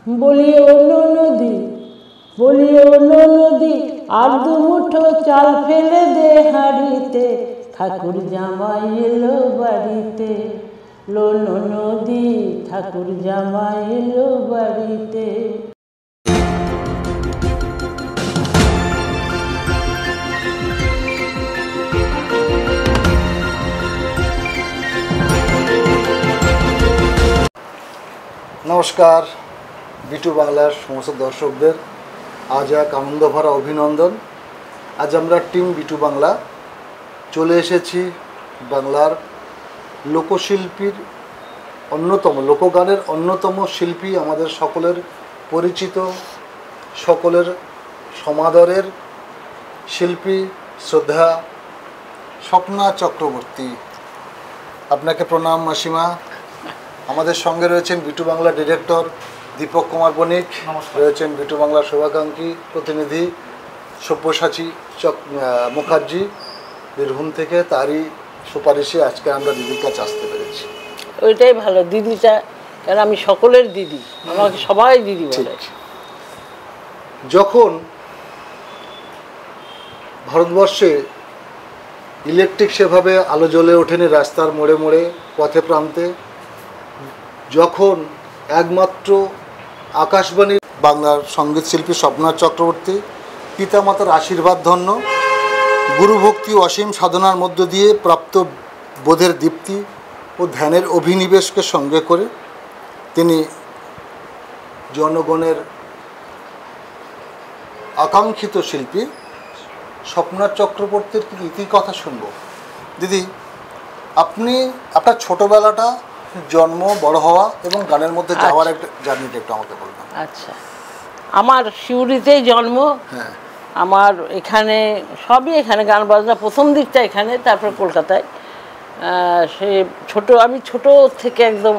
বলি ও নদী, বলি ও নদী, আর দু মুঠো চাল ফেলে দে হাঁড়িতে, ঠাকুর জামাই এলো বাড়িতে। লোনো নদী, ঠাকুর জামাই এলো বাড়িতে। নমস্কার বিটু বাংলার সমস্ত দর্শকদের আজ এক আনন্দ ভরা অভিনন্দন। আজ আমরা টিম বিটু বাংলা চলে এসেছি বাংলার লোকশিল্পীর অন্যতম, লোকগানের অন্যতম শিল্পী, আমাদের সকলের পরিচিত, সকলের সমাদরের শিল্পী শ্রদ্ধা স্বপ্না চক্রবর্তী। আপনাকে প্রণাম মাসিমা। আমাদের সঙ্গে রয়েছেন বিটু বাংলা ডিরেক্টর দীপক কুমার বণিক, রয়েছেন বিটু বাংলার শুভাকাঙ্ক্ষী প্রতিনিধি সব্যসাচী মুখার্জি বীরভূম থেকে। তারই সুপারিশে আজকে আমরা দিদির কাছে আসতে পেরেছি। ওইটাই ভালো, দিদিটা, কারণ আমি সকলের দিদি, আমাকে সবাই দিদি বলে। যখন ভারতবর্ষে ইলেকট্রিক সেভাবে আলো জ্বলে ওঠেনি রাস্তার মোড়ে মোড়ে, পথে প্রান্তে, যখন একমাত্র আকাশবাণী বাংলার সঙ্গীত শিল্পী স্বপ্না চক্রবর্তী পিতামাতার আশীর্বাদ ধন্য, গুরুভক্তি অসীম সাধনার মধ্য দিয়ে প্রাপ্ত বোধের দীপ্তি ও ধ্যানের অভিনিবেশকে সঙ্গে করে তিনি জনগণের আকাঙ্ক্ষিত শিল্পী স্বপ্না চক্রবর্তীর ইতিকথা শুনব। দিদি, আপনি আপনার ছোটোবেলাটা, জন্ম, বড় হওয়া এবং গানের মধ্যে যাওয়ার একটা জার্নিটা একটু আমাকে বলবেন। আচ্ছা, আমার সিউড়িতেই জন্ম। হ্যাঁ, আমার এখানে সবই, এখানে গান বাজনা প্রথম দিকটা এখানে, তারপর কলকাতায়। সে আমি ছোট থেকে একদম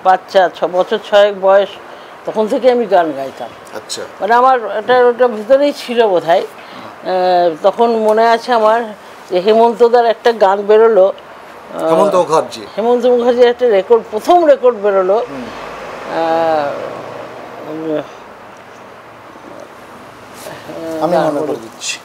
বাচ্চা, 6 বছর 6 বয়স, তখন থেকে আমি গান গাইতাম। আচ্ছা, মানে আমার ওটা ভিতরেই ছিল বোধহয়। তখন মনে আছে আমার যে হেমন্তদার একটা গান বেরোলো, হেমন্ত মুখার্জির একটা রেকর্ড, প্রথম রেকর্ড বেরোলো, আমি মনে করে দিচ্ছি।